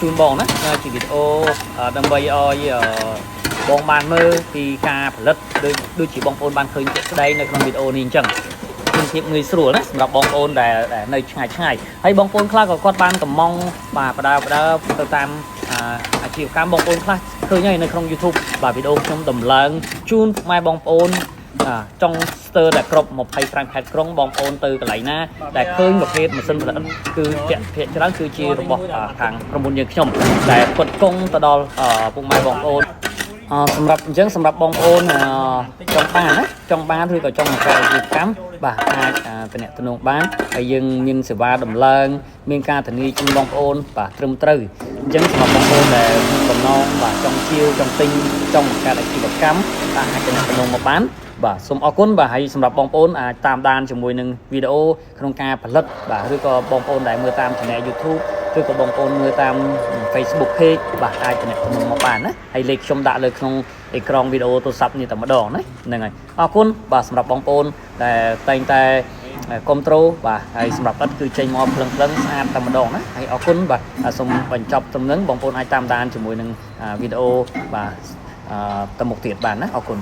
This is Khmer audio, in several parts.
ជូនបងណាជាវីដេអូដើម្បីឲ្យបងបានមើលពីការផលិតដូចជាបងប្អូនបានឃើញជាក់ស្ដែងនៅក្នុងវីដេអូនេះអញ្ចឹងមានភាពងាយស្រួលណាសម្រាប់បងប្អូនដែលនៅឆ្ងាយហើយបងប្អូនខ្លះក៏គាត់បានកំងបាទបដើទៅតាមអាជីវកម្មបងប្អូនខ្លះឃើញហើយនៅក្នុង YouTube បាទវីដេអូខ្ញុំដំឡើងជូនម៉ែបងប្អូនចង់ស្ទើរតែគ្រប់25ខេត្តក្រុងបងប្អូនទៅកន្លែងណាដែលឃើញប្រភេទម៉ាស៊ីនផលិតគឺភាគច្រើនគឺជារបស់ខាងក្រុមហ៊ុនយើងខ្ញុំដែលផ្គត់ផ្គង់ទៅដល់ពុកម៉ែបងប្អូនសម្រាប់អញ្ចឹងសម្រាប់បងប្អូនចង់បានណាចង់បានឬក៏ចង់បង្កើតអាជីវកម្មបាទអាចតំណតំណងបានហើយយើងមានសេវាដំឡើងមានការធានាជូនបងប្អូនបាទត្រឹមត្រូវអញ្ចឹងសម្រាប់បងប្អូនដែលមានបំណងបាទចង់ជាវចង់ទិញចង់បង្កើតអាជីវកម្មបាទអាចតំណតំណងមកបានបាទសូមអរគុណបាទហើយសម្រាប់បងប្អូនអាចតាមដានជាមួយនឹងវីដេអូក្នុងការផលិតបាទឬក៏បងប្អូនដែលមើលតាម Channel YouTube ឬក៏បងប្អូនមើលតាម Facebook Page បាទអាចតំណមកបានណាហើយលេខខ្ញុំដាក់លើក្នុងអេក្រង់វីដេអូទូរស័ព្ទនេះតែម្ដងណាហ្នឹងហើយអរគុណបាទសម្រាប់បងប្អូនដែលតែងតែគ្រប់ត្រូលបាទហើយសម្រាប់ឥតគឺចេញមកភ្លឹងស្អាតតែម្ដងណាហើយអរគុណបាទសូមបញ្ចប់ត្រឹមហ្នឹងបងប្អូនអាចតាមដានជាមួយនឹងវីដេអូបាទទៅមុខទៀតបានណាអរគុណ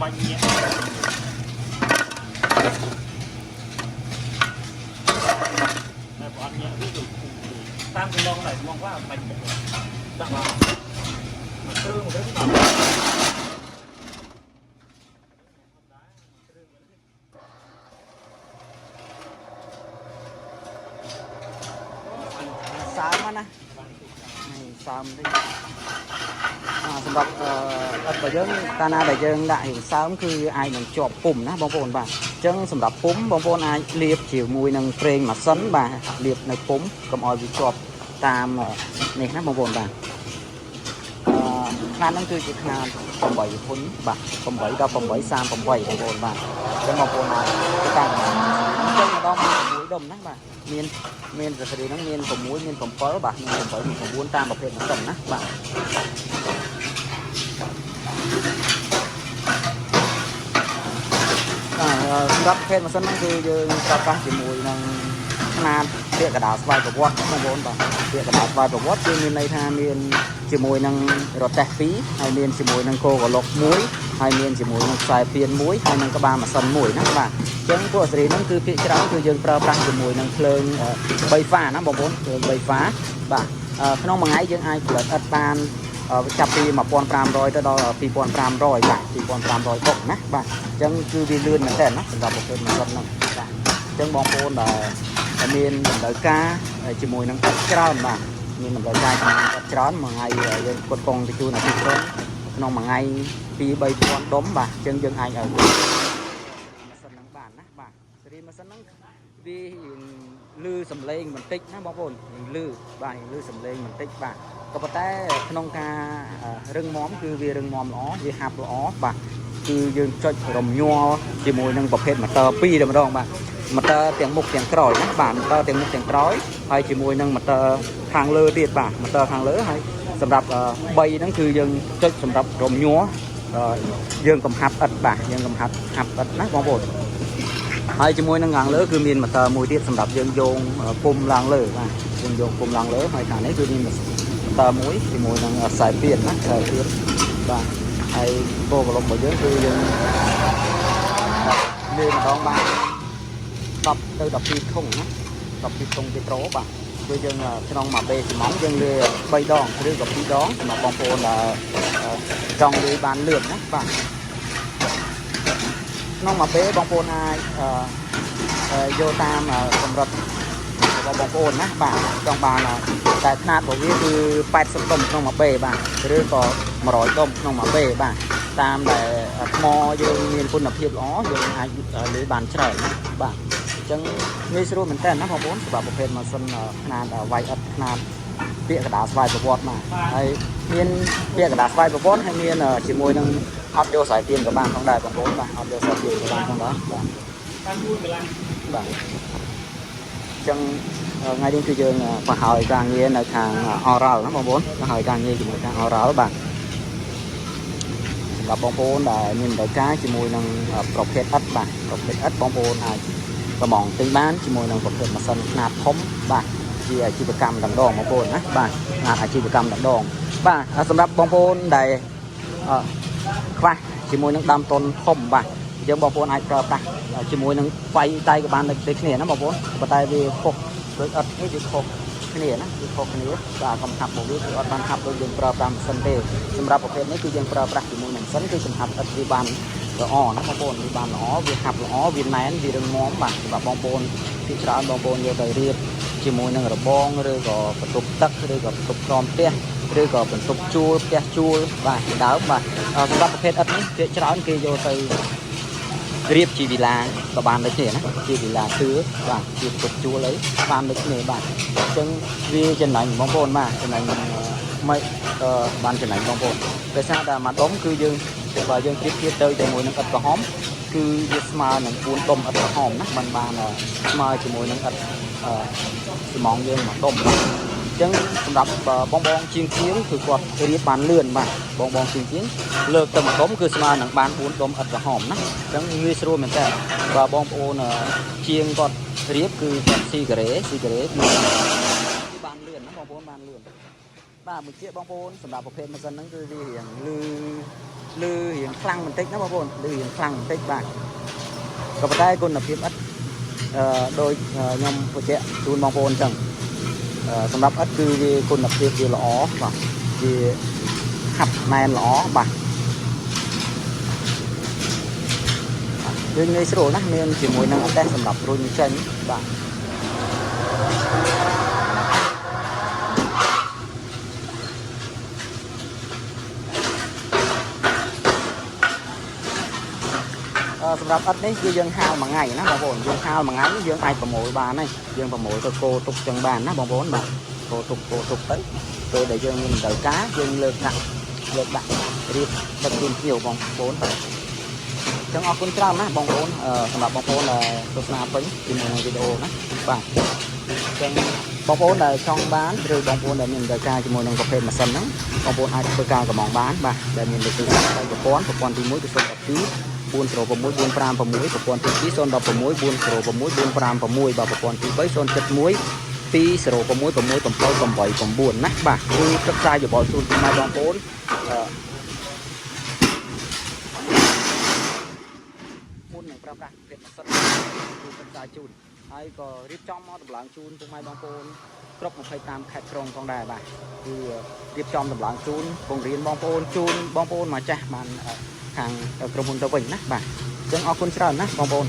បាញ់ញាក់តែបើអត់ញាក់វាទៅតាមកន្លងដែរមកว่าបាញ់ដាក់មកគ្រឿងទៅสามนะสามđiสำหรับอัดประยังตานาแต่ยังได้สามคือไอ้หนึ่งจอบปุ่มนะบางคนบ่าจังสำหรับปุ่มบางคนไอ้เรียบจิ๋วมวยหนึ่งเพลงมาสันบ่าเรียบในปุ่มกับออยวิจอบตามนี่นะบางคนบ่าขนาดนั้นคือขนาดผมใบพ้นบ่าผมใบกับผมใบสามผมใบบางคนบ่าจังบางคนไอ้ตั้งจังมาต้องมวยดมนะบ่าเมียนจะแสดงนักเมียนผมมุ้ยเมียนผมเปิ้ลบ่ะเมียนผมเปิ้ลผมบุญตามประเภทของผมนะบ่ะรับประเภทมาสั้นนั่นคือจะปะจีมวยนั่งนานเรียกกระดาษสบายประวัติบางคนบ่ะเรียกกระดาษสบายประวัติคือมีในทางเมียนจีมวยนั่งรถแท็กซี่ให้เมียนจีมวยนั่งโคกับลกมุ้ยให้เมียนจีมวยนั่งสายเปลี่ยนมุ้ยให้นั่งกระบามาสั้นมุ้ยนะบ่ะจังพวกสีนั่นคือพิจารณาคือยังประปรายจีมวยนั่งเพลิงใบฟ้านะบางคนเพลิงใบฟ้าบ่ะขนมบางไงยังไอ้เกิดอัดบานจับปีมาปอน300ต่อปีปอน300บ่ะปีปอน300ตกนะบ่ะจังคือวีเลื่อนเหมือนกันนะสำหรับประเภทมันก็นั่งจังบางคนเมียนเดือกาจีมวยนั่งกระบ่ะมีมันเดือกาจีมวยกระบางไงยังกดกองไปจูนที่ต้นขนมบางไงปีใบปอนต้มบ่ะจังยังไอ้มาสนังบ้านนะบ่ะสรีมาสนังวีลือสำเร็จมันติดนะบางคนลือบ่ะลือสำเร็จมันติดบ่ะก็ปะแต่ขนมกาเรื่องม้อมคือวีเรื่องม้อมล้อวีหับล้อบ่ะคือยังจดรมยัวจีมวยนั่งประเภทมาเตอปีเดียวมาดองบ่ะมาเตอเตียงมุกเตียงกรอยนะบ่ะมาเตอเตียงมุกเตียงกรอยให้จีมวยนั่งมาเตอทางเลือเดียดบ่ะมาเตอทางเลือให้สำหรับใบนั่นคือยังจดสำหรับรมยัวยังกำหับอัดบ่ะยังกำหับอัดนะบางคนให้จีมวยนั่งงางเลือคือมีมาเตอมวยเดียดสำหรับยังโยงปุ่มลางเลือบ่ะยังโยงปุ่มลางเลือให้ฐานนี้คือมีตามุ้ยจีมวยนั่งสายเปลี่ยนนะสายเปลี่ยนบ่ะไอ้โบกลงบ่เยอะคือยังเดินดองบ้านtập từ tập phi không á tập phi không cái trố bà bây giờ trong mà bê thì móng dân lê bay đòn rồi gặp phi đón mà bóng phô là trong đi bàn lượn á bà nó mà bê bóng phô này vô tam cầm rập bóng phô á bà trong bà là tại nát của cáiคือ80 ต้มក្នុងមួយពេលបាទឬក៏100 ต้มក្នុងមួយពេលបាទតាមដែលថ្មយើងមានគុណភាពល្អយើងអាចលើបានច្រើនបាទអញ្ចឹងងាយស្រួលមែនតើណាបងប្អូនសម្រាប់ប្រភេទម៉ាស៊ីនຂនាតវាយអត់ຂនាតពាក្យកដាស្វ័យប្រវត្តិមកហើយមានពាក្យកដាស្វ័យប្រវត្តិហើយមានជាមួយនឹងអត់យកสายទៀនក៏បានផងដែរបងប្អូនបាទអត់យកสายទៀនក៏បានផងដែរបាទតាមជួយកន្លងបាទអញ្ចឹងថ្ងៃនេះគឺយើងបង្ហើយការងារនៅខាងអរ៉ាល់ណាបងប្អូនបង្ហើយការងារជាមួយខាងអរ៉ាល់បាទសម្រាប់បងប្អូនដែលមានតម្រូវការជាមួយនឹងប្រភេទឥដ្ឋបាទប្រភេទឥដ្ឋបងប្អូនអាចកំងទិញបានជាមួយនឹងប្រភេទម៉ាស៊ីនខ្នាតធំបាទជាអាជីវកម្មដណ្ដងបងប្អូនណាបាទអាជីវកម្មដណ្ដងបាទសម្រាប់បងប្អូនដែលខ្វះជាមួយនឹងដើមទុនធំបាទយើងបងប្អូនអាចប្រើប្រាស់ជាមួយនឹងវាយដៃក៏បានដូចគ្នាណាបងប្អូនប៉ុន្តែវាខុសដូចអត់នេះវាខុសគ្នាណាវាខុសគ្នាបាទកំហាប់របស់វាគឺអត់បានហាប់ដូចយើងប្រើប្រាស់ម៉ាស៊ីនទេសម្រាប់ប្រភេទនេះគឺយើងប្រើប្រាស់ជាមួយនឹងម៉ាស៊ីនគឺសម្រាប់ឥតវាបានល្អណាបងប្អូនវាបានល្អវាហាប់ល្អវាណែនវារឹងមាំបាទសម្រាប់បងប្អូនទីច្រើនបងប្អូនយកទៅរៀបជាមួយនឹងរបងឬក៏បន្ទប់ទឹកឬក៏បន្ទប់ក្រោមផ្ទះឬក៏បន្ទប់ជួលផ្ទះជួលបាទដើមបាទសម្រាប់ប្រភេទឥតនេះគេច្រើនគេយកទៅរៀបជីវិឡាក៏បានដូចគ្នាណាជីវិឡាទឿបាទជាបន្ទប់ជួលអីបានដូចគ្នាបាទអញ្ចឹងវាចំណេញបងប្អូនបាទចំណេញមិនបានចំណេញបងប្អូនដោយសារតែមួយដុំគឺយើងបើយើងប្រៀបធៀបទៅជាមួយនឹងឥដ្ឋក្រហមគឺវាស្មើនឹង4ដុំឥដ្ឋក្រហមណាมันបានស្មើជាមួយនឹងឥដ្ឋស្មងយើងមួយដុំអញ្ចឹងសម្រាប់បងជាងគឺគាត់រៀបបានលឿនបាទបងជាងលើកទៅមួយដុំគឺស្មើនឹងបាន4ដុំឥដ្ឋក្រហមណាអញ្ចឹងងាយស្រួលមែនតើបើបងប្អូនជាងគាត់រៀបគឺគាត់ស៊ីការ៉េគឺបានលឿនណាបងប្អូនបានលឿនបាទមួយជាបងប្អូនសម្រាប់ប្រភេទម៉ាស៊ីនហ្នឹងគឺវារៀងលឺ lư hiện khăn mình tích nó bao vốn lư hiện khăn mình tích bạn có phải đây con là phim ất đôi nhom của chị tuôn bao vốn chẳngสำหรับấtคือคนนับเทียบคือล้อป่ะคือขับแมนล้อป่ะយើងងាយស្រួលណាស់មានជាមួយនឹងអតេសសម្រាប់រុញចេញបាទសម្រាប់អត់នេះគឺយើងហាលមួយថ្ងៃណាបងប្អូនយើងហាលមួយថ្ងៃយើងអាចប្រមូលបានហើយយើងប្រមូលទៅគោទុកចឹងបានណាបងប្អូនបាទគោទុកទៅពេលដែលយើងមានតម្រូវការយើងលើកដាក់រៀបដឹកជូនភ្ញៀវបងប្អូនបាទចឹងអរគុណច្រើនណាបងប្អូនសម្រាប់បងប្អូនដែលទស្សនាពេញជាមួយនឹងវីដេអូណាបាទចឹងបងប្អូនដែលចង់បានឬបងប្អូនដែលមានតម្រូវការជាមួយនឹងប្រភេទម៉ាស៊ីនហ្នឹងបងប្អូនអាចធ្វើការកម្មងបានបាទដែលមានលេខទូរស័ព្ទប្រព័ន្ធទី1គឺ012 406 456ប្រព័ន្ធទី2 016 406 456បាទប្រព័ន្ធទី3 071 206 66789ណាបាទគឺប្រឹក្សាយោបល់ជូនពីបងប្អូនមុននឹងប្រើប្រាស់ប្រភេទម៉ាស៊ីនគឺប្រឹក្សាជូនហើយក៏រៀបចំមកតម្លើងជូនពុកម៉ែបងប្អូនគ្រប់25ខេត្តក្រុងផងដែរបាទគឺរៀបចំតម្លើងជូនពង្រៀនបងប្អូនជូនបងប្អូនមកចាស់បានខាងក្រុមហ៊ុនទៅវិញណាបាទអញ្ចឹងអរគុណច្រើនណាបងប្អូន